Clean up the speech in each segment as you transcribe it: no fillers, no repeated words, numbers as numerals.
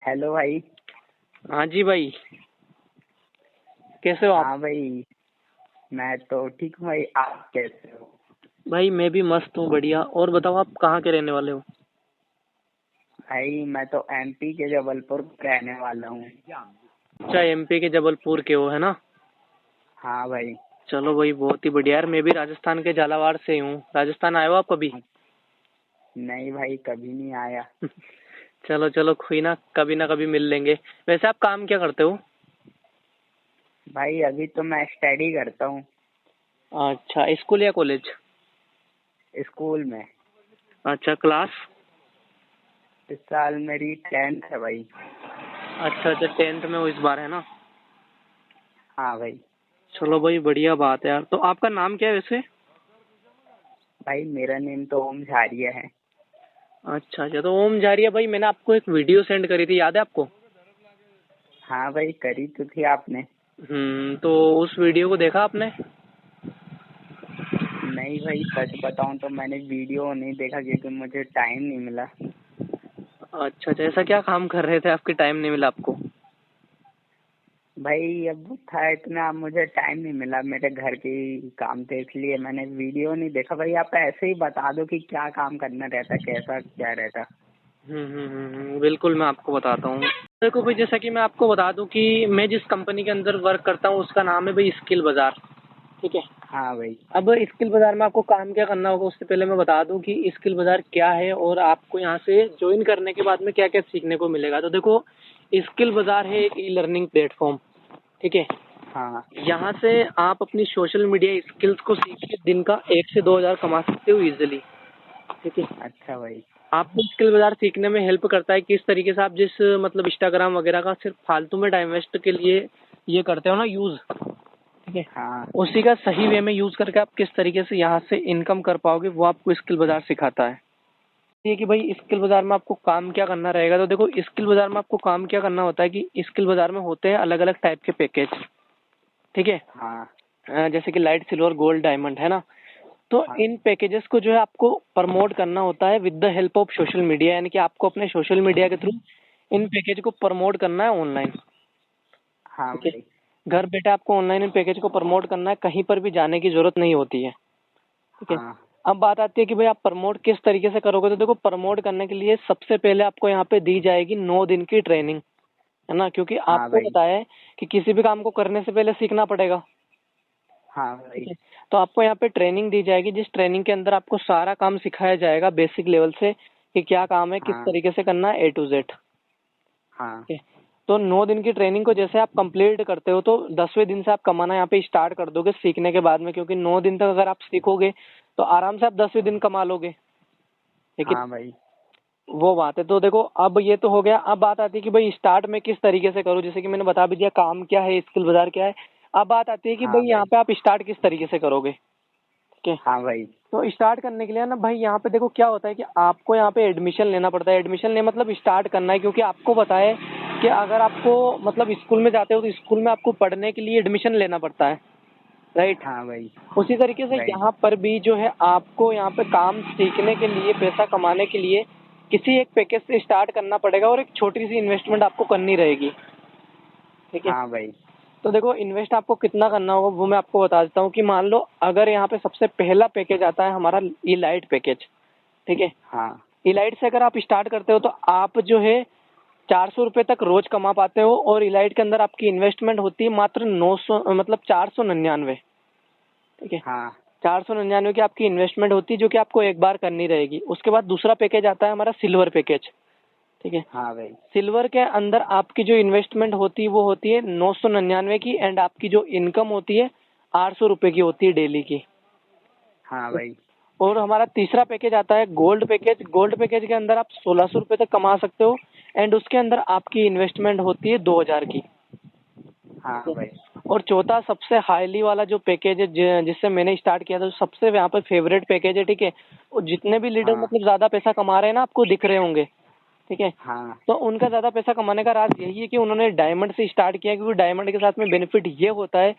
Hello भाई। हाँ जी भाई, कैसे हो आप? हाँ भाई, मैं तो ठीक हूँ भाई। आप कैसे हो? भाई मैं भी मस्त हूँ, बढ़िया। और बताओ, आप कहाँ के रहने वाले हो? भाई मैं तो एमपी के जबलपुर रहने वाला हूँ। अच्छा, एमपी के जबलपुर के हो, है ना? हाँ भाई। चलो भाई, बहुत ही बढ़िया। यार मैं भी राजस्थान के झालावाड़ से हूँ। राजस्थान आए हो आप कभी? नहीं भाई, कभी नहीं आया। चलो चलो, कोई ना कभी मिल लेंगे। वैसे आप काम क्या करते हो? भाई अभी तो मैं स्टडी करता हूँ अच्छा, स्कूल या कॉलेज? स्कूल में। अच्छा, क्लास? इस साल मेरी 10th है भाई। अच्छा अच्छा, 10th में हो इस बार, है ना? हाँ भाई। चलो भाई, बढ़िया बात है यार। तो आपका नाम क्या है वैसे? भाई मेरा नेम तो ओम झारिया है। अच्छा अच्छा, तो ओम जारिया भाई, मैंने आपको एक वीडियो सेंड करी थी, याद है आपको? हाँ भाई, करी तो थी आपने। तो उस वीडियो को देखा आपने? नहीं भाई, सच बताऊँ तो मैंने वीडियो नहीं देखा क्योंकि मुझे टाइम नहीं मिला। अच्छा अच्छा, ऐसा क्या काम कर रहे थे आपके, टाइम नहीं मिला आपको? भाई अब था इतना, मुझे टाइम नहीं मिला, मेरे घर के ही काम थे, इसलिए मैंने वीडियो नहीं देखा। भाई आप ऐसे ही बता दो कि क्या काम करना रहता, कैसा क्या रहता। बिल्कुल, मैं आपको बताता हूँ। देखो भाई, जैसा कि मैं आपको बता दूं कि मैं जिस कंपनी के अंदर वर्क करता हूँ उसका नाम है भाई स्किल बाजार। ठीक है। हाँ भाई। अब स्किल बाजार में आपको काम क्या करना होगा, उससे पहले मैं बता दूं कि स्किल बाजार क्या है और आपको यहाँ से ज्वाइन करने के बाद में क्या क्या सीखने को मिलेगा। तो देखो, स्किल बाजार है एक ई लर्निंग प्लेटफॉर्म। ठीक है। हाँ। यहाँ से आप अपनी सोशल मीडिया स्किल्स को सीख के दिन का 1 से 2 हज़ार कमा सकते हो इजिली। ठीक है। अच्छा भाई। आपको स्किल बाजार सीखने में हेल्प करता है किस तरीके से, आप जिस मतलब इंस्टाग्राम वगैरह का सिर्फ फालतू में टाइम वेस्ट के लिए ये करते हो ना यूज। ठीक है। हाँ। उसी का सही वे में यूज करके आप किस तरीके से यहाँ से इनकम कर पाओगे, वो आपको स्किल बाजार सिखाता है। ये कि भाई स्किल बाजार में आपको काम क्या करना रहेगा। तो देखो, स्किल बाजार में आपको काम क्या करना होता है कि स्किल बाजार में होते हैं अलग अलग टाइप के पैकेज। ठीक है। हाँ। जैसे कि लाइट, सिल्वर, गोल्ड, डायमंड, है ना? तो हाँ। इन पैकेजेस को जो है आपको प्रमोट करना होता है with the help of social media, यानी कि आपको अपने सोशल मीडिया के थ्रू इन पैकेज को प्रमोट करना है ऑनलाइन। हाँ ठीक है। भाई। घर बैठे आपको ऑनलाइन इन पैकेज को प्रमोट करना है, कहीं पर भी जाने की जरूरत नहीं होती है। ठीक है। हाँ। अब बात आती है कि भाई आप प्रमोट किस तरीके से करोगे। तो देखो, प्रमोट करने के लिए सबसे पहले आपको यहाँ पे दी जाएगी 9 दिन की ट्रेनिंग, है ना? क्योंकि हाँ आपको भाई। पता है कि किसी भी काम को करने से पहले सीखना पड़ेगा। हाँ ठीक भाई। है। तो आपको यहाँ पे ट्रेनिंग दी जाएगी, जिस ट्रेनिंग के अंदर आपको सारा काम सिखाया जाएगा बेसिक लेवल से कि क्या काम है, किस हाँ। तरीके से करना है, A to Z। हाँ। ठीक है। तो 9 दिन की ट्रेनिंग को जैसे आप कंप्लीट करते हो तो 10वें दिन से आप कमाना यहाँ पे स्टार्ट कर दोगे सीखने के बाद में, क्योंकि 9 दिन तक अगर आप सीखोगे तो आराम से आप 10वें दिन कमा लोगे। लेकिन हाँ भाई। वो बात है। तो देखो, अब ये तो हो गया। अब बात आती है कि भाई स्टार्ट में किस तरीके से करूँ, जैसे कि मैंने बता भी दिया काम क्या है, स्किल बाजार क्या है। अब बात आती है कि हाँ भाई यहाँ भाई। पे आप स्टार्ट किस तरीके से करोगे। ठीक है। हाँ भाई। तो स्टार्ट करने के लिए ना भाई, यहाँ पे देखो क्या होता है कि आपको यहाँ पे एडमिशन लेना पड़ता है। एडमिशन ले मतलब स्टार्ट करना है, क्योंकि आपको पता है कि अगर आपको मतलब स्कूल में जाते हो तो स्कूल में आपको पढ़ने के लिए एडमिशन लेना पड़ता है, राइट? हाँ भाई। उसी तरीके से राइट। यहाँ पर भी जो है आपको यहाँ पे काम सीखने के लिए, पैसा कमाने के लिए किसी एक पैकेज से स्टार्ट करना पड़ेगा और एक छोटी सी इन्वेस्टमेंट आपको करनी रहेगी। ठीक है। हाँ भाई। तो देखो, इन्वेस्ट आपको कितना करना होगा वो मैं आपको बता देता हूँ कि मान लो अगर यहाँ पे सबसे पहला पैकेज आता है हमारा इलाइट पैकेज। ठीक है। हाँ। इलाइट से अगर आप स्टार्ट करते हो तो आप जो है 400 रुपये तक रोज कमा पाते हो, और इलाइट के अंदर आपकी इन्वेस्टमेंट होती है मात्र 900 मतलब 499। ठीक है। हाँ। 499 की आपकी इन्वेस्टमेंट होती है, जो कि आपको एक बार करनी रहेगी। उसके बाद दूसरा पैकेज आता है हमारा सिल्वर पैकेज। ठीक है। हाँ भाई। सिल्वर के अंदर आपकी जो इन्वेस्टमेंट होती है वो होती है 999 की, एंड आपकी जो इनकम होती है 800 रुपये की होती है डेली की। हाँ भाई। और हमारा तीसरा पैकेज आता है गोल्ड पैकेज। गोल्ड पैकेज के अंदर आप 1600 रुपये तक कमा सकते हो, एंड उसके अंदर आपकी इन्वेस्टमेंट होती है 2000 की। हाँ ठीक भाई। है। और चौथा सबसे हाईली वाला जो पैकेज है जिससे मैंने स्टार्ट किया था, सबसे यहाँ पर फेवरेट पैकेज है। ठीक है। और जितने भी लीडर हाँ। मतलब ज्यादा पैसा कमा रहे हैं ना, आपको दिख रहे होंगे। ठीक है। हाँ। तो उनका ज्यादा पैसा कमाने का राज यही है कि उन्होंने डायमंड से स्टार्ट किया, क्योंकि डायमंड के साथ में बेनिफिट ये होता है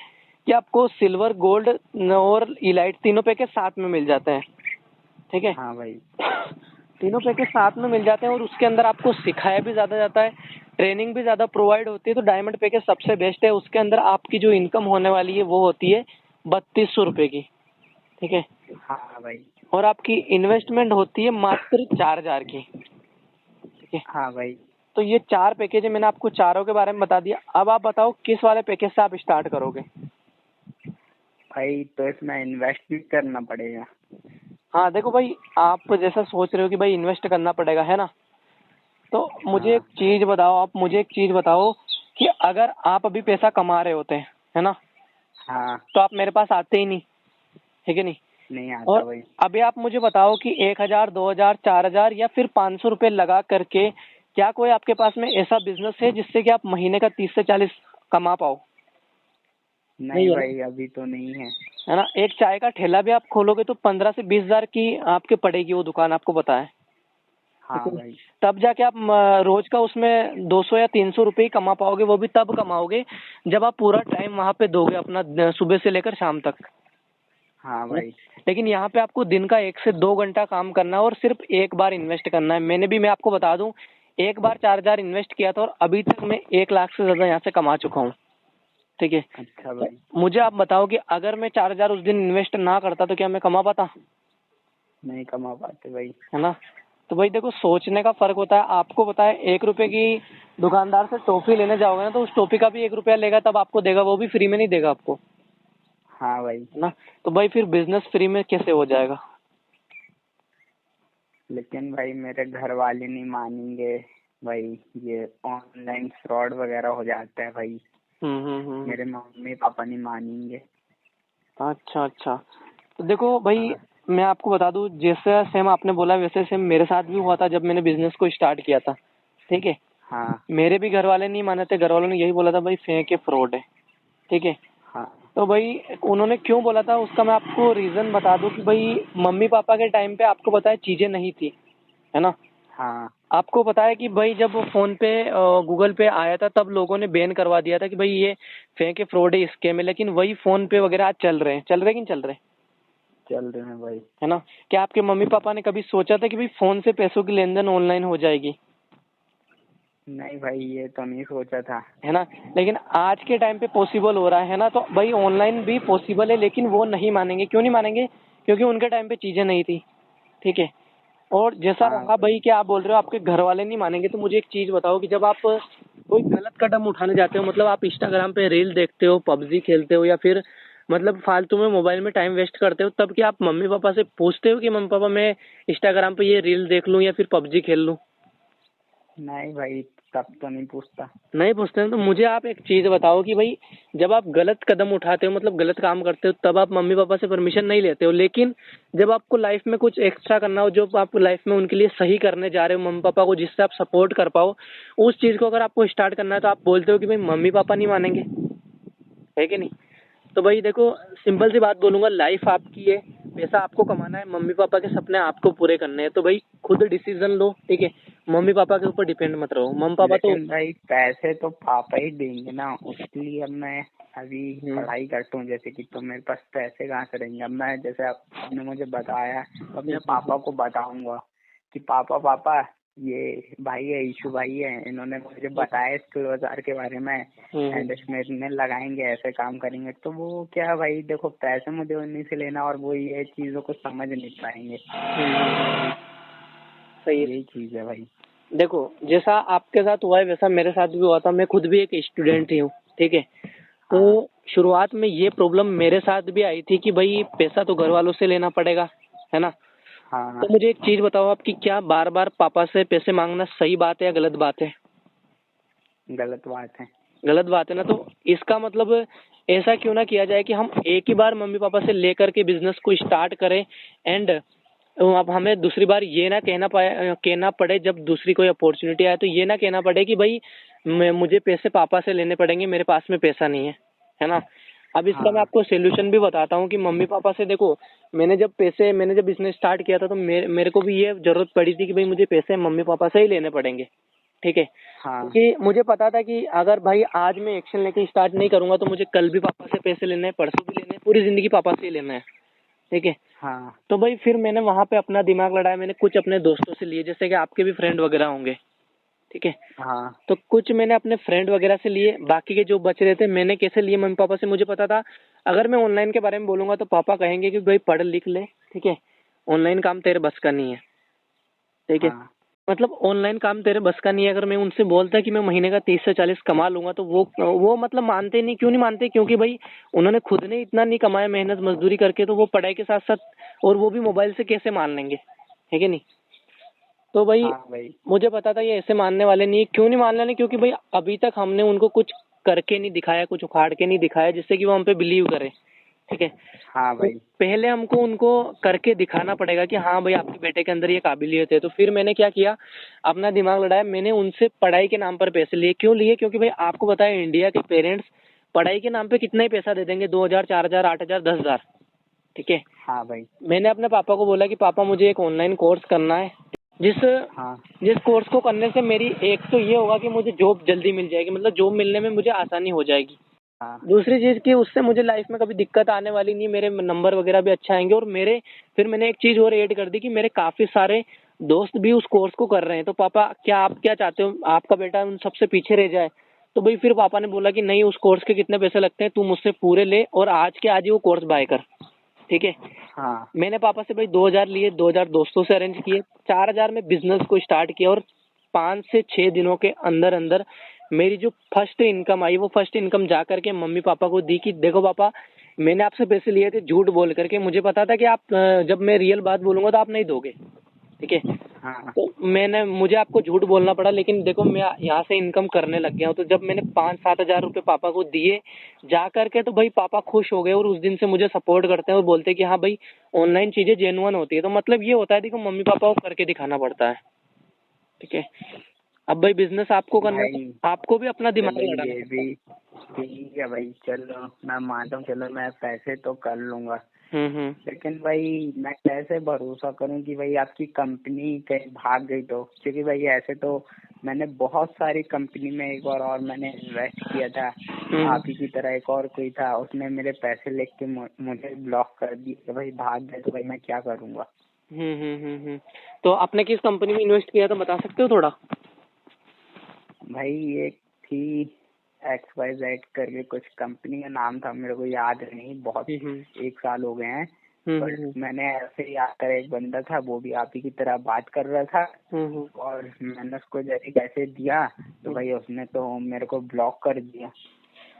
कि आपको सिल्वर, गोल्ड और इलाइट तीनों पैकेज साथ में मिल जाते हैं। ठीक है। हाँ भाई। तीनों पैकेज साथ में मिल जाते हैं और उसके अंदर आपको सिखाया भी ज्यादा जाता है, ट्रेनिंग भी ज़्यादा प्रोवाइड होती है, तो डायमंड पैकेज सबसे बेस्ट है। उसके अंदर आपकी जो इनकम होने वाली है वो होती है 3200 रुपये की, ठीक है। हाँ भाई। और आपकी इन्वेस्टमेंट होती है मात्र 4000 की, ठीक है। हाँ भाई। तो ये 4 पैकेज है, मैंने आपको चारों के बारे में बता दिया। अब आप बताओ किस वाले पैकेज से आप स्टार्ट करोगे। भाई तो इसमें इन्वेस्ट भी करना पड़ेगा? हाँ देखो भाई, आप जैसा सोच रहे हो कि भाई इन्वेस्ट करना पड़ेगा, है ना, तो मुझे एक हाँ। चीज बताओ, आप मुझे एक चीज बताओ कि अगर आप अभी पैसा कमा रहे होते हैं, है ना, हाँ। तो आप मेरे पास आते ही नहीं, ठीक है नहीं। नहीं आता और भाई। अभी आप मुझे बताओ कि 1000, 2000, 4000 या फिर 500 रुपये लगा करके क्या कोई आपके पास में ऐसा बिजनेस है जिससे कि आप महीने का 30 से 40 कमा पाओ? नहीं नहीं है भाई, ना, अभी तो नहीं है। है ना। एक चाय का ठेला भी आप खोलोगे तो 15 से 20 हजार की आपके पड़ेगी वो दुकान, आपको पता है, ठीक हाँ है। भाई। तब जाके आप रोज का उसमें 200 या 300 रुपये ही कमा पाओगे, वो भी तब कमाओगे जब आप पूरा टाइम वहां पे दोगे अपना, सुबह से लेकर शाम तक, हाँ है ना? भाई। लेकिन यहाँ पे आपको दिन का 1 से 2 घंटा काम करना है और सिर्फ एक बार इन्वेस्ट करना है। मैं आपको बता दूं, एक बार 4000 इन्वेस्ट किया था और अभी तक मैं 1 लाख से ज्यादा यहाँ से कमा चुका हूँ, ठीक है। अच्छा तो भाई। मुझे आप बताओ कि अगर मैं 4000 उस दिन इन्वेस्ट ना करता तो क्या मैं कमा पाता? नहीं कमा पाते भाई। है ना। तो भाई देखो, सोचने का फर्क होता है। आपको पता है, 1 रुपए की दुकानदार से टॉफी लेने जाओगे ना तो उस टॉफी का भी 1 रुपया लेगा, तब आपको देगा, वो भी फ्री में नहीं देगा आपको, हाँ भाई। है ना। तो भाई फिर बिजनेस फ्री में कैसे हो जाएगा? लेकिन भाई मेरे घर वाले नहीं मानेंगे भाई, ये ऑनलाइन फ्रॉड वगैरह हो जाता है भाई। हम्म। मेरे मम्मी पापा नहीं मानेंगे। अच्छा अच्छा। तो देखो भाई, हाँ। मैं आपको बता दूं, जैसे सेम आपने बोला वैसे सेम मेरे साथ भी हुआ था जब मैंने बिजनेस को स्टार्ट किया था, ठीक है। हाँ। मेरे भी घर वाले नहीं माने थे, घर वालों ने यही बोला था भाई फेंक के फ्रॉड है, ठीक है। हाँ। तो भाई उन्होंने क्यों बोला था उसका मैं आपको रीजन बता दूं कि भाई मम्मी पापा के टाइम पे आपको पता है चीजें नहीं थी, है ना। हाँ। आपको पता है कि भाई जब फोन पे गूगल पे आया था तब लोगों ने बैन करवा दिया था कि भाई ये फेंक के फ्रॉड है, स्कैम है, लेकिन वही फोन पे वगैरह आज चल रहे कि नहीं चल रहे, चल रहे हैं भाई। है ना। क्या आपके मम्मी पापा ने कभी सोचा था कि भाई फोन से पैसों की लेन देन ऑनलाइन हो जाएगी? नहीं भाई, ये तो नहीं सोचा था। है ना। लेकिन आज के टाइम पे पॉसिबल हो रहा है ना, तो भाई ऑनलाइन भी पॉसिबल है, लेकिन वो नहीं मानेंगे। क्यों नहीं मानेंगे? क्योंकि उनके टाइम पे चीजें नहीं थी, ठीक है। और जैसा हाँ रहा भाई। भाई कि आप बोल रहे हो आपके घर वाले नहीं मानेंगे, तो मुझे एक चीज बताओ कि जब आप कोई गलत कदम उठाने जाते हो, मतलब आप इंस्टाग्राम पे रील देखते हो, पबजी खेलते हो, या फिर मतलब फालतू में मोबाइल में टाइम वेस्ट करते हो, तब क्या आप मम्मी पापा से पूछते हो कि मम्मी पापा मैं इंस्टाग्राम पे ये रील देख लूं या फिर पबजी खेल लूं? नहीं भाई, तब तो नहीं पूछता। नहीं पूछते हैं। तो मुझे आप एक चीज बताओ कि भाई जब आप गलत कदम उठाते हो, मतलब गलत काम करते हो, तब आप मम्मी पापा से परमिशन नहीं लेते हो, लेकिन जब आपको लाइफ में कुछ एक्स्ट्रा करना हो, जो आप लाइफ में उनके लिए सही करने जा रहे हो मम्मी पापा को, जिससे आप सपोर्ट कर पाओ, उस चीज को अगर आपको स्टार्ट करना है तो आप बोलते हो कि भाई मम्मी पापा नहीं मानेंगे, है कि नहीं। तो भाई देखो, सिंपल सी बात बोलूंगा, लाइफ आपकी है, पैसा आपको कमाना है, मम्मी पापा के सपने आपको पूरे करने हैं, तो भाई खुद डिसीजन लो, ठीक है। मम्मी पापा के ऊपर डिपेंड मत रहो, मम्मी पापा तो लेकिन भाई पैसे तो पापा ही देंगे ना, उसके लिए अब मैं अभी पढ़ाई करता हूँ जैसे कि, तो मेरे पास पैसे कहाँ से रहेंगे। अब मैं जैसे आपने मुझे बताया तो अपने पापा को बताऊंगा कि पापा पापा ये भाई है, ईशू भाई है, इन्होंने मुझे बताया स्किल बाजार के बारे में, एंड इसमें इतने लगाएंगे, ऐसे काम करेंगे। तो वो क्या भाई, देखो पैसे मुझे उन्हीं से लेना, और वो ये चीजों को समझ नहीं पाएंगे। सही है। यही चीज है भाई। देखो, जैसा आपके साथ हुआ है वैसा मेरे साथ भी हुआ था। मैं खुद भी एक स्टूडेंट ही हूँ, ठीक है। हाँ। तो शुरुआत में ये प्रॉब्लम मेरे साथ भी आई थी कि भाई पैसा तो घर वालों से लेना पड़ेगा, है ना। हाँ। तो मुझे एक चीज बताओ आपकी, क्या बार बार पापा से पैसे मांगना सही बात है या गलत बात है? गलत बात है। गलत बात है ना। तो इसका मतलब ऐसा क्यों ना किया जाए कि हम एक ही बार मम्मी पापा से लेकर के बिजनेस को स्टार्ट करें, एंड अब हमें दूसरी बार ये ना कहना पड़े, जब दूसरी कोई अपॉर्चुनिटी आए तो ये ना कहना पड़े कि भाई मुझे पैसे पापा से लेने पड़ेंगे, मेरे पास में पैसा नहीं है ना। अब इसका मैं हाँ। आपको सोल्यूशन भी बताता हूँ कि मम्मी पापा से, देखो मैंने जब बिजनेस स्टार्ट किया था तो मेरे को भी ये जरूरत पड़ी थी कि भाई मुझे पैसे मम्मी पापा से ही लेने पड़ेंगे, ठीक है। हाँ। क्योंकि मुझे पता था कि अगर भाई आज मैं एक्शन लेके स्टार्ट नहीं करूंगा तो मुझे कल भी पापा से पैसे लेने हैं, परसों भी लेने हैं, पूरी जिंदगी पापा से ही लेना है, ठीक है। हाँ। तो भाई फिर मैंने वहां पे अपना दिमाग लड़ाया, मैंने कुछ अपने दोस्तों से लिए, जैसे कि आपके भी फ्रेंड वगैरह होंगे, ठीक है। हाँ तो कुछ मैंने अपने फ्रेंड वगैरह से लिए, बाकी के जो बच रहे थे मैंने कैसे लिए मम्मी पापा से, मुझे पता था अगर मैं ऑनलाइन के बारे में बोलूंगा तो पापा कहेंगे कि भाई पढ़ लिख ले, ठीक है, ऑनलाइन काम तेरे बस का नहीं है, ठीक है। हाँ मतलब ऑनलाइन काम तेरे बस का नहीं है, अगर मैं उनसे बोलता कि मैं महीने का 30 से 40 कमा लूंगा तो वो मतलब मानते नहीं। क्यों नहीं मानते? क्योंकि भाई उन्होंने खुद ने इतना नहीं कमाया मेहनत मजदूरी करके, तो वो पढ़ाई के साथ साथ और वो भी मोबाइल से कैसे मान लेंगे, है कि नहीं। तो भाई हाँ भाई। मुझे पता था ये ऐसे मानने वाले नहीं। क्यों नहीं मानने वाले? क्योंकि भाई अभी तक हमने उनको कुछ करके नहीं दिखाया, कुछ उखाड़ के नहीं दिखाया जिससे कि वो हम पे बिलीव करे, ठीक है। हाँ तो भाई। पहले हमको उनको करके दिखाना पड़ेगा कि हाँ भाई आपके बेटे के अंदर ये काबिलियत है। तो फिर मैंने क्या किया, अपना दिमाग लड़ाया, मैंने उनसे पढ़ाई के नाम पर पैसे लिए। क्यों लिए? क्योंकि भाई आपको पता है इंडिया के पेरेंट्स पढ़ाई के नाम पे कितना ही पैसा दे देंगे, 2,000 4,000 8,000 10,000, ठीक है। हाँ भाई। मैंने अपने पापा को बोला कि पापा मुझे एक ऑनलाइन कोर्स करना है, जिस हाँ जिस कोर्स को करने से मेरी एक तो ये होगा कि मुझे जॉब जल्दी मिल जाएगी, मतलब जॉब मिलने में मुझे आसानी हो जाएगी। हाँ दूसरी चीज कि उससे मुझे लाइफ में कभी दिक्कत आने वाली नहीं, मेरे नंबर वगैरह भी अच्छा आएंगे। और मेरे फिर मैंने एक चीज और ऐड कर दी कि मेरे काफी सारे दोस्त भी उस कोर्स को कर रहे हैं। तो पापा क्या आप क्या चाहते हो आपका बेटा उन सबसे पीछे रह जाए? तो भाई फिर पापा ने बोला कि नहीं, उस कोर्स के कितने पैसे लगते हैं तू मुझसे पूरे ले और आज के आज ही वो कोर्स बाय कर, ठीक है। हाँ मैंने पापा से भाई 2,000 लिए, 2,000 दोस्तों से अरेंज किए, 4,000 में बिजनेस को स्टार्ट किया। और 5 से 6 दिनों के अंदर अंदर मेरी जो फर्स्ट इनकम आई, वो फर्स्ट इनकम जा करके मम्मी पापा को दी कि देखो पापा मैंने आपसे पैसे लिए थे झूठ बोल करके, मुझे पता था कि आप जब मैं रियल बात बोलूंगा तो आप नहीं दोगे, ठीक है। हाँ तो मुझे आपको झूठ बोलना पड़ा, लेकिन देखो मैं यहाँ से इनकम करने लग गया हूँ। तो जब मैंने 5-7 हजार रुपये पापा को दिए जा करके, तो भाई पापा खुश हो गए और उस दिन से मुझे सपोर्ट करते हैं और बोलते हैं कि हाँ भाई ऑनलाइन चीजें जेन्युइन होती है। तो मतलब ये होता है, देखो मम्मी पापा को करके दिखाना पड़ता है, ठीक है। अब भाई बिजनेस आपको करना है भाई। तो आपको भी अपना दिमाग चलो लड़ाना ये पड़ता भी ठीक है भाई, चलो मैं मानता हूँ, चलो मैं पैसे तो कर लूंगा, है। लेकिन भाई मैं कैसे भरोसा करूं कि भाई आपकी कंपनी कहीं भाग गई तो। क्योंकि भाई ऐसे तो मैंने बहुत सारी कंपनी में एक बार और मैंने इन्वेस्ट किया था, आप ही की तरह एक और कोई था, उसने मेरे पैसे लेके मुझे ब्लॉक कर दिया कि भाई भाग गए, तो भाई मैं क्या करूंगा। तो आपने किस कंपनी में इन्वेस्ट किया था बता सकते हो थोड़ा? भाई एक थी XYZ करके कुछ कंपनी का नाम था, मेरे को याद नहीं, बहुत 1 साल हो गए हैं। बट मैंने ऐसे ही आकर, एक बंदा था वो भी आप ही की तरह बात कर रहा था, और मैंने उसको जैसे पैसे दिया तो भाई उसने तो मेरे को ब्लॉक कर दिया।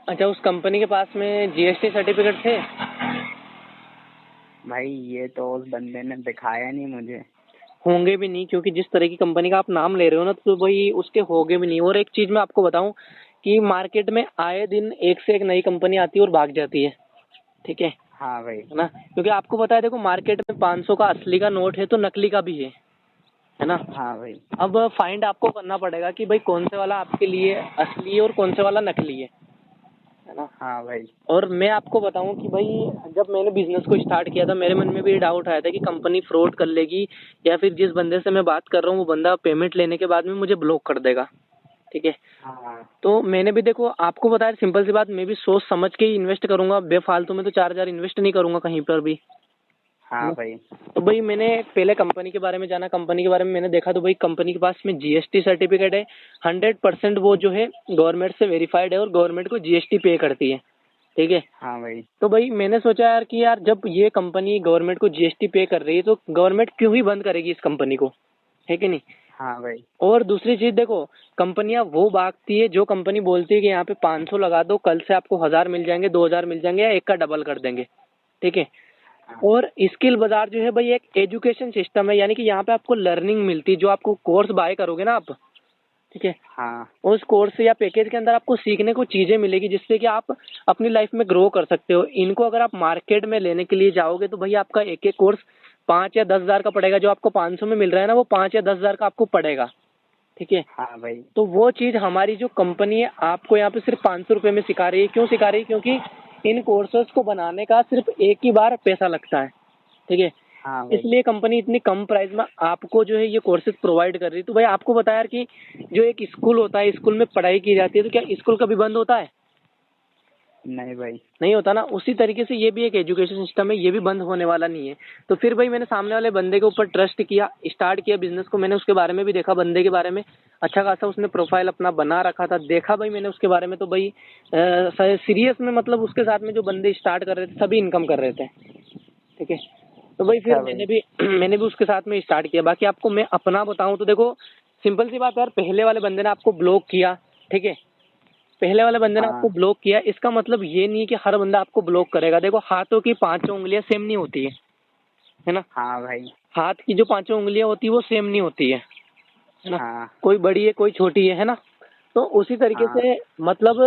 अच्छा, उस कंपनी के पास में जीएसटी सर्टिफिकेट थे? भाई ये तो उस बंदे ने दिखाया नहीं मुझे। होंगे भी नहीं, क्योंकि जिस तरह की कंपनी का आप नाम ले रहे हो ना, तो भाई उसके होंगे भी नहीं। और एक चीज मैं आपको बताऊं कि मार्केट में आए दिन एक से एक नई कंपनी आती है और भाग जाती है, ठीक है हाँ भाई। है ना। क्योंकि आपको पता है देखो मार्केट में 500 का असली का नोट है तो नकली का भी है ना। हाँ भाई। अब फाइंड आपको करना पड़ेगा कि भाई कौन से वाला आपके लिए असली है और कौन से वाला नकली है ना। हाँ भाई। और मैं आपको बताऊं कि भाई जब मैंने बिजनेस को स्टार्ट किया था मेरे मन में भी डाउट आया था कि कंपनी फ्रॉड कर लेगी, या फिर जिस बंदे से मैं बात कर रहा हूँ वो बंदा पेमेंट लेने के बाद में मुझे ब्लॉक कर देगा, ठीक है। हाँ तो मैंने भी देखो आपको बताया सिंपल सी बात, मैं भी सोच समझ के ही इन्वेस्ट करूंगा, बेफालतू में तो 4,000 इन्वेस्ट नहीं करूंगा कहीं पर भी। हाँ भाई। तो भाई मैंने पहले कंपनी के बारे में जाना, कंपनी के बारे में मैंने देखा तो भाई कंपनी के पास में जीएसटी सर्टिफिकेट है, 100% वो जो है गवर्नमेंट से वेरीफाइड है और गवर्नमेंट को जीएसटी पे करती है, ठीक है। हाँ भाई। तो भाई मैंने सोचा यार कि यार जब ये कंपनी गवर्नमेंट को जीएसटी पे कर रही है तो गवर्नमेंट क्यों ही बंद करेगी इस कंपनी को, है कि नहीं। हाँ भाई। और दूसरी चीज देखो, कंपनियां वो भागती है जो कंपनी बोलती है कि यहाँ पे 500 लगा दो, कल से आपको 1,000 मिल जाएंगे, 2,000 मिल जाएंगे, या एक का डबल कर देंगे, ठीक है। और स्किल बाजार जो है भाई एक एजुकेशन सिस्टम है, यानी कि यहाँ पे आपको लर्निंग मिलती है, जो आपको कोर्स बाय करोगे ना आप, ठीक है, हाँ उस कोर्स या पैकेज के अंदर आपको सीखने को चीजें मिलेगी जिससे कि आप अपनी लाइफ में ग्रो कर सकते हो। इनको अगर आप मार्केट में लेने के लिए जाओगे तो भाई आपका एक एक कोर्स 5 या 10 हजार का पड़ेगा, जो आपको 500 में मिल रहा है ना वो 5 या 10 हजार का आपको पड़ेगा, ठीक है। हाँ भाई। तो वो चीज हमारी जो कंपनी है आपको यहाँ पे सिर्फ 500 रुपए में सिखा रही है। क्यों सिखा रही है? क्योंकि इन कोर्सेज को बनाने का सिर्फ एक ही बार पैसा लगता है, ठीक है। हाँ भाई। इसलिए कंपनी इतनी कम प्राइस में आपको जो है ये कोर्सेज प्रोवाइड कर रही है। तो भाई आपको बताया यार कि जो एक स्कूल होता है, स्कूल में पढ़ाई की जाती है, तो क्या स्कूल कभी बंद होता है? नहीं भाई। नहीं होता ना। उसी तरीके से ये भी एक एजुकेशन सिस्टम है, ये भी बंद होने वाला नहीं है। तो फिर भाई मैंने सामने वाले बंदे के ऊपर ट्रस्ट किया, स्टार्ट किया बिजनेस को। मैंने उसके बारे में भी देखा, बंदे के बारे में अच्छा खासा उसने प्रोफाइल अपना बना रखा था, देखा भाई मैंने उसके बारे में। तो भाई सीरियस में मतलब उसके साथ में जो बंदे स्टार्ट कर रहे थे सभी इनकम कर रहे थे, ठीक है। तो भाई फिर अच्छा भाई। मैंने भी उसके साथ में स्टार्ट किया। बाकी आपको मैं अपना बताऊं तो देखो, सिंपल सी बात है यार, पहले वाले बंदे ने आपको ब्लॉक किया, ठीक है, पहले वाले बंदे ने आपको हाँ ब्लॉक किया, इसका मतलब ये नहीं कि हर बंदा आपको ब्लॉक करेगा। देखो हाथों की पांचों उंगलियां सेम नहीं होती है ना। हाँ भाई। हाथ की जो पांचों उंगलियां होती है वो सेम नहीं होती है ना। हाँ कोई बड़ी है कोई छोटी है ना। तो उसी तरीके हाँ से मतलब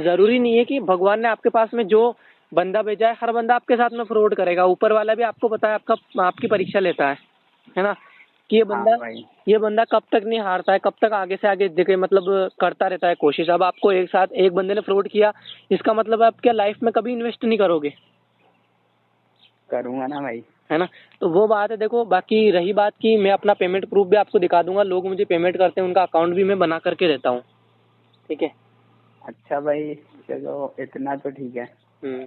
जरूरी नहीं है कि भगवान ने आपके पास में जो बंदा भेजा है हर बंदा आपके साथ में फ्रॉड करेगा। ऊपर वाला भी आपको पता है, आपकी परीक्षा लेता है ना, कि हाँ भाई। ये बंदा कब तक नहीं हारता है, कब तक आगे से आगे देखे मतलब करता रहता है कोशिश। अब आपको एक साथ एक बंदे ने फ्रॉड किया, इसका मतलब आप क्या लाइफ में कभी इन्वेस्ट नहीं करोगे, करूँगा ना भाई। है ना। तो वो बात है। देखो बाकी रही बात की, मैं अपना पेमेंट प्रूफ भी आपको दिखा दूंगा। लोग मुझे पेमेंट करते हैं, उनका अकाउंट भी मैं बना करके देता हूँ, ठीक है। अच्छा भाई, चलो इतना तो ठीक है। हम्म।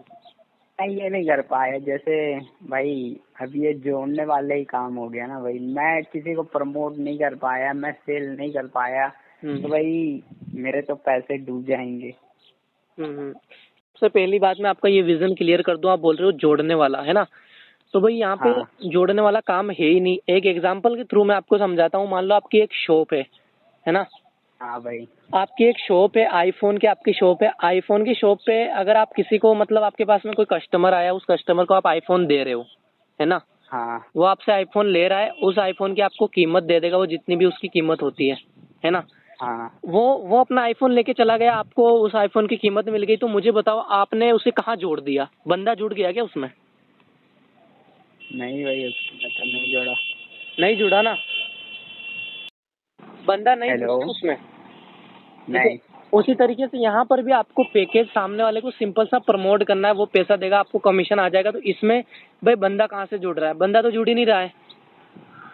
मैं ये नहीं कर पाया जैसे भाई, अब ये जोड़ने वाले ही काम हो गया ना भाई। मैं किसी को प्रमोट नहीं कर पाया, मैं सेल नहीं कर पाया, तो भाई मेरे तो पैसे डूब जाएंगे। सबसे पहली बात मैं आपका ये विजन क्लियर कर दूं। आप बोल रहे हो जोड़ने वाला, है ना। तो भाई यहाँ पे हाँ जोड़ने वाला काम है ही नहीं। एक एग्जांपल के थ्रू मैं आपको समझाता हूँ। मान लो आपकी एक शॉप है ना। हाँ भाई। आपकी एक शॉप है आईफोन की, आपकी शॉप है आईफोन की। शॉप पे अगर आप किसी को मतलब आपके पास में कोई कस्टमर आया, उस कस्टमर को आप आईफोन दे रहे हो, है ना। हाँ वो आपसे आईफोन ले रहा है, उस आईफोन की आपको कीमत दे देगा, वो जितनी भी उसकी कीमत होती है ना। हाँ। वो अपना आईफोन लेके चला गया, आपको उस आईफोन की कीमत मिल गई। तो मुझे बताओ, आपने उसे कहाँ जोड़ दिया? बंदा जुड़ गया क्या उसमें? नहीं भाई, उसमें तो नहीं जोड़ा। नहीं जुड़ा ना, बंदा नहीं जुड़ा हेलो। ना उसमें, ठीक है। नहीं। उसी तरीके से यहाँ पर भी आपको पैकेज सामने वाले को सिंपल सा प्रमोट करना है, वो पैसा देगा, आपको कमीशन आ जाएगा। तो इसमें भाई बंदा कहाँ से जुड़ रहा है? बंदा तो जुड़ ही नहीं रहा है,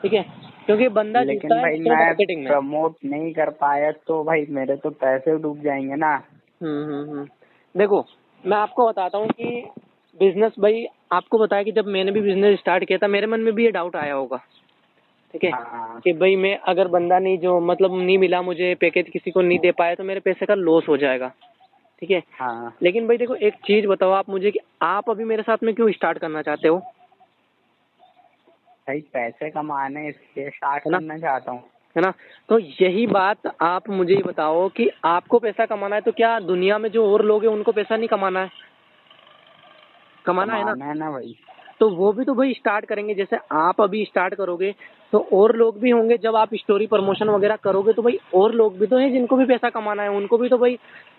ठीक है, क्योंकि बंदा जुड़ता लेकिन है भाई नेटवर्क मैं मार्केटिंग में। प्रमोट नहीं कर पाया तो भाई मेरे तो पैसे डूब जाएंगे ना। देखो मैं आपको बताता हूँ कि बिजनेस भाई, आपको बताया कि जब मैंने भी बिजनेस स्टार्ट किया था, मेरे मन में भी ये डाउट आया होगा, ठीक है, हाँ कि भाई मैं अगर बंदा नहीं जो मतलब नहीं मिला, मुझे पैकेज किसी को नहीं दे पाया, तो मेरे पैसे का लॉस हो जाएगा, ठीक है। हाँ। लेकिन भाई देखो एक चीज बताओ आप मुझे, कि आप अभी मेरे साथ में क्यों स्टार्ट करना चाहते हो? भाई पैसे कमाने इसलिए स्टार्ट है ना, करना चाहता हूँ। है ना। तो यही बात आप मुझे ये बताओ कि आपको पैसा कमाना है, तो क्या दुनिया में जो और लोग हैं उनको पैसा नहीं कमाना है? कमाना है ना। कमाना है ना भाई। तो वो भी तो भाई स्टार्ट करेंगे। जैसे आप अभी स्टार्ट करोगे तो और लोग भी होंगे। जब आप स्टोरी प्रमोशन वगैरह करोगे तो भाई और लोग भी तो हैं जिनको भी पैसा कमाना है, उनको भी तो भाई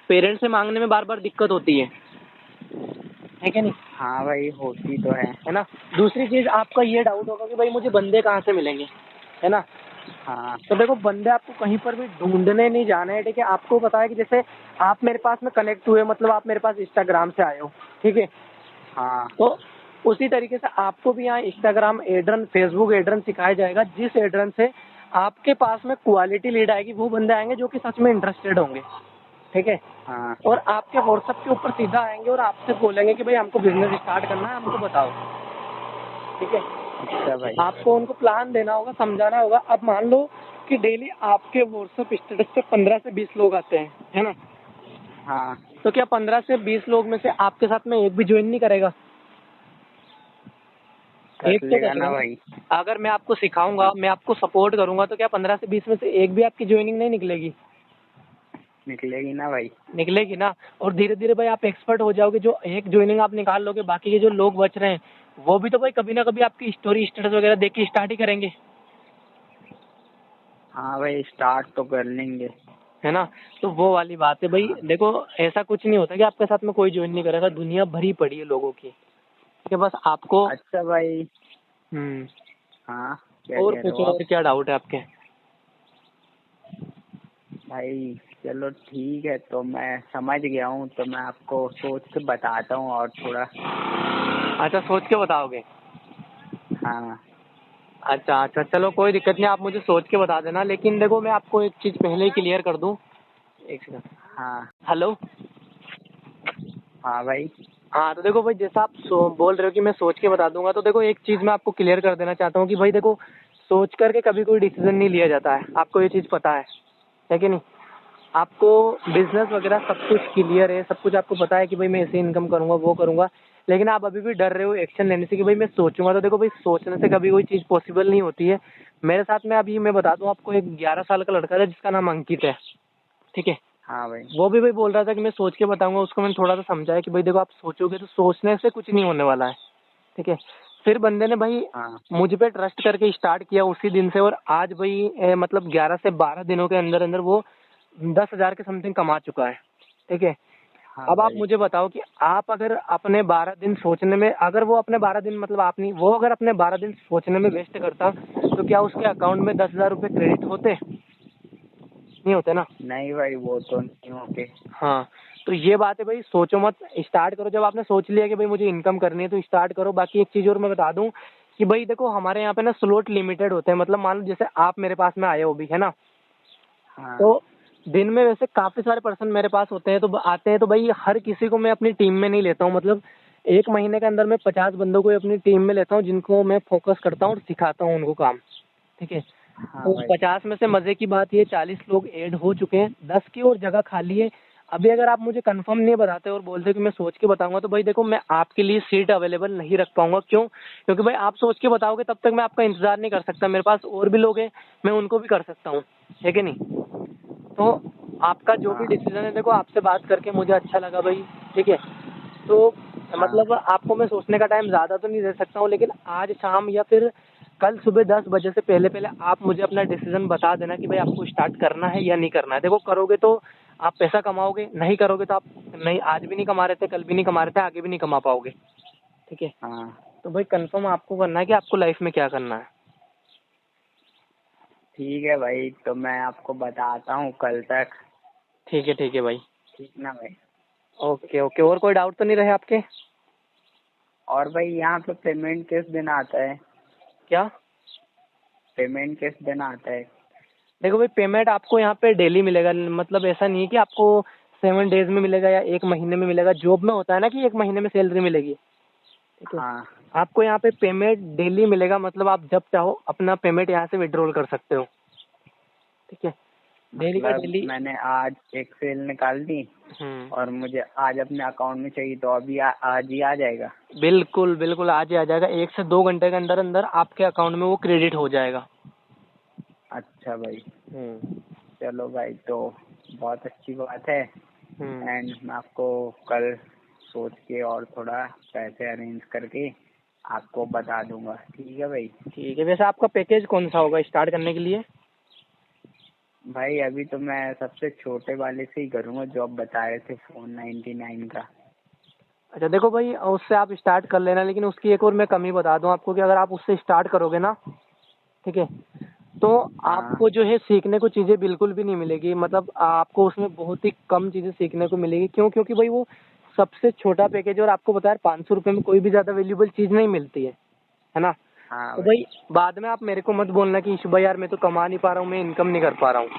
पेरेंट्स से मांगने में बार बार दिक्कत होती है क्या नहीं? हाँ भाई, होती तो है ना। दूसरी चीज आपका ये डाउट होगा कि भाई मुझे बंदे कहाँ से मिलेंगे, है ना। हाँ तो देखो बंदे आपको कहीं पर भी ढूंढने नहीं जाना है, ठीक है। आपको पता है कि जैसे आप मेरे पास में कनेक्ट हुए, मतलब आप मेरे पास इंस्टाग्राम से आए हो, ठीक है। हाँ तो उसी तरीके से आपको भी यहाँ इंस्टाग्राम एड्रन, फेसबुक एड्रन सिखाया जाएगा, जिस एड्रन से आपके पास में क्वालिटी लीड आएगी। वो बंदे आएंगे जो कि सच में इंटरेस्टेड होंगे, ठीक है। हाँ। और आपके व्हाट्सएप के ऊपर सीधा आएंगे और आपसे बोलेंगे कि भाई हमको बिजनेस स्टार्ट करना है, हमको बताओ, ठीक है। अच्छा भाई। आपको उनको प्लान देना होगा, समझाना होगा। अब मान लो कि डेली आपके व्हाट्सएप स्टेटस पे 15 से 20 लोग आते हैं, है ना। हाँ, तो क्या 15 से 20 लोग में से आपके साथ में एक भी ज्वाइन नहीं करेगा? कर एक तो लेगा करेगा ना ना। भाई। अगर मैं आपको सिखाऊंगा, मैं आपको सपोर्ट करूंगा, तो क्या 15 से 20 में से एक भी आपकी ज्वाइनिंग नहीं निकलेगी? निकलेगी ना भाई। निकलेगी ना। और धीरे धीरे भाई आप एक्सपर्ट हो जाओगे। जो एक ज्वाइनिंग आप निकाल लोगे, बाकी के जो लोग बच रहे हैं वो भी तो भाई कभी ना कभी आपकी स्टोरी स्टेटस वगैरह देख के स्टार्ट ही करेंगे, हाँ भाई, स्टार्ट तो कर लेंगे। है ना। तो वो वाली बात है भाई। हाँ। देखो ऐसा कुछ नहीं होता कि आपके साथ में कोई ज्वाइन नहीं करेगा, दुनिया भरी पड़ी है लोगों की, ठीक है। बस आपको अच्छा भाई। हम्म हाँ, क्या और कह रहे हो पूछो, आप? और क्या डाउट है आपके? भाई चलो ठीक है, तो मैं समझ गया हूँ, तो मैं आपको सोच के बताता हूँ और थोड़ा। अच्छा सोच के बताओगे? हाँ। अच्छा अच्छा, चलो कोई दिक्कत नहीं, आप मुझे सोच के बता देना। लेकिन देखो मैं आपको एक चीज पहले ही क्लियर कर दूं। एक सेकंड। हाँ हेलो। हाँ भाई। हाँ तो देखो भाई, जैसा आप बोल रहे हो कि मैं सोच के बता दूंगा, तो देखो एक चीज़ मैं आपको क्लियर कर देना चाहता हूँ कि भाई देखो, सोच करके कभी कोई डिसीजन नहीं लिया जाता है, आपको ये चीज़ पता है कि नहीं? आपको बिजनेस वगैरह सब कुछ क्लियर है, सब कुछ आपको पता है कि भाई मैं ऐसे इनकम करूंगा, वो करूंगा, लेकिन आप अभी भी डर रहे हो एक्शन लेने से कि भाई मैं सोचूंगा। तो देखो भाई, सोचने से कभी कोई चीज़ पॉसिबल नहीं होती है। मेरे साथ में अभी मैं बता दूं आपको, एक 11 साल का लड़का था जिसका नाम अंकित है, ठीक है? हाँ भाई। वो भी भाई बोल रहा था कि मैं सोच के बताऊंगा। उसको मैंने थोड़ा सा समझाया कि भाई देखो, आप सोचोगे तो सोचने से कुछ नहीं होने वाला है, ठीक है? फिर बंदे ने भाई हाँ मुझ पे ट्रस्ट करके स्टार्ट किया उसी दिन से, और आज भाई मतलब 11 से 12 दिनों के अंदर अंदर वो 10,000 के समथिंग कमा चुका है, ठीक है? हाँ अब आप भाई। मुझे बताओ कि आप अगर अपने 12 दिन सोचने में, अगर वो अपने 12 दिन मतलब आप नहीं, वो अगर अपने 12 दिन सोचने में वेस्ट करता, तो क्या उसके अकाउंट में 10,000 रुपये क्रेडिट होते? नहीं होते ना। नहीं भाई, वो तो नहीं होके। हाँ, तो ये बात है भाई, सोचो मत, स्टार्ट करो। जब आपने सोच लिया कि भाई मुझे इनकम करनी है, तो स्टार्ट करो। बाकी एक चीज़ और मैं बता दूं कि भाई देखो, हमारे यहाँ पे ना स्लॉट लिमिटेड होते हैं। मतलब मान लो जैसे आप मेरे पास में आए हो भी, है ना? हाँ तो दिन में वैसे काफ़ी सारे पर्सन मेरे पास होते हैं, तो आते हैं, तो भाई हर किसी को मैं अपनी टीम में नहीं लेता हूँ। मतलब एक महीने के अंदर मैं 50 बंदों को अपनी टीम में लेता हूँ, जिनको मैं फोकस करता हूँ और सिखाता हूँ उनको काम, ठीक है? हाँ तो भाई। 50 में से मजे की बात ये 40 लोग ऐड हो चुके हैं, 10 की और जगह खाली है। अभी अगर आप मुझे कंफर्म नहीं बताते और बोलते कि मैं सोच के बताऊंगा, तो भाई देखो, मैं आपके लिए सीट अवेलेबल नहीं रख पाऊंगा। क्यों? क्योंकि भाई आप सोच के बताओगे तब तक मैं आपका इंतजार नहीं कर सकता। मेरे पास और भी लोग हैं, मैं उनको भी कर सकता हूँ, है कि नहीं? तो आपका जो भी हाँ डिसीजन है, देखो आपसे बात करके मुझे अच्छा लगा भाई, ठीक है? तो हाँ मतलब आपको मैं सोचने का टाइम ज़्यादा तो नहीं दे सकता हूँ, लेकिन आज शाम या फिर कल सुबह 10 बजे से पहले पहले आप मुझे अपना डिसीजन बता देना कि भाई आपको स्टार्ट करना है या नहीं करना है। देखो, करोगे तो आप पैसा कमाओगे, नहीं करोगे तो आप नहीं, आज भी नहीं कमा रहे थे, कल भी नहीं कमा रहे थे, आगे भी नहीं कमा पाओगे, ठीक है? हाँ। तो भाई कंफर्म आपको करना है कि आपको लाइफ में क्या करना है। ठीक है भाई, तो मैं आपको बताता हूँ कल तक। ठीक है भाई। ठीक ना भाई? ओके ओके, और कोई डाउट तो नहीं रहे आपके? और भाई, यहाँ पे पेमेंट किस दिन आता है? क्या? पेमेंट किस दिन आता है? देखो भाई, पेमेंट आपको यहाँ पे डेली मिलेगा। मतलब ऐसा नहीं है कि आपको 7 डेज में मिलेगा या 1 महीने में मिलेगा। जॉब में होता है ना कि 1 महीने में सैलरी मिलेगी, ठीक है? हाँ। आपको यहाँ पे पेमेंट डेली मिलेगा। मतलब आप जब चाहो अपना पेमेंट यहाँ से विड्रॉल कर सकते हो, ठीक है? डेली का मतलब डेली। मैंने आज एक सेल निकाल दी और मुझे आज अपने अकाउंट में चाहिए, तो अभी आज ही आ जाएगा? बिल्कुल बिल्कुल, आज ही आ जाएगा। 1 से 2 घंटे के अंदर अंदर आपके अकाउंट में वो क्रेडिट हो जाएगा। अच्छा भाई। हम्म चलो भाई, तो बहुत अच्छी बात है। हम्म एंड मैं आपको कल सोच के और थोड़ा पैसे अरेंज करके आपको बता दूंगा। ठीक है भाई? ठीक है। वैसे आपका पैकेज कौन सा होगा स्टार्ट करने के लिए? भाई अभी तो मैं सबसे छोटे वाले से ही करूँगा, जो आप बता रहे थे 499 का। अच्छा देखो भाई, उससे आप स्टार्ट कर लेना, लेकिन उसकी एक और मैं कमी बता दूं आपको कि अगर आप उससे स्टार्ट करोगे ना, ठीक है, तो हाँ। आपको जो है सीखने को चीज़ें बिल्कुल भी नहीं मिलेगी। मतलब आपको उसमें बहुत ही कम चीज़ें सीखने को मिलेगी। क्यों? क्योंकि भाई वो सबसे छोटा पैकेज, और आपको पता है 500 रुपये में कोई भी ज़्यादा वैल्यूबल चीज़ नहीं मिलती है ना? हाँ तो भाई। भाई बाद में आप मेरे को मत बोलना कि ईशु भाई यार मैं तो कमा नहीं पा रहा हूँ, मैं इनकम नहीं कर पा रहा हूँ,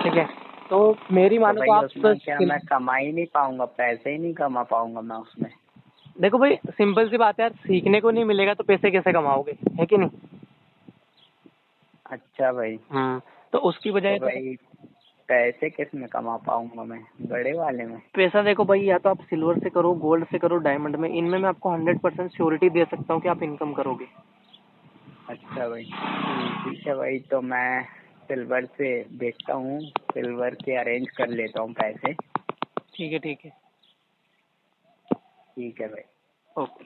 ठीक है? तो मेरी तो मानो तो भाई आप उसमें क्या मैं कमा ही नहीं पाऊंगा? पैसे ही नहीं कमा पाऊंगा मैं उसमें? देखो भाई, सिंपल सी बात है यार, सीखने को नहीं मिलेगा तो पैसे कैसे कमाओगे, है कि नहीं? अच्छा भाई। तो उसकी तो बजाय तो भाई पैसे किस में कमा पाऊंगा मैं? बड़े वाले में? पैसा देखो भाई, या तो आप सिल्वर से करो, गोल्ड से करो, डायमंड में, इनमें मैं आपको 100% श्योरिटी दे सकता हूँ कि आप इनकम करोगे। अच्छा भाई। ठीक है भाई, तो मैं सिल्वर से देखता हूँ, सिल्वर के अरेंज कर लेता हूँ पैसे। ठीक है ठीक है। ठीक है भाई। ओके।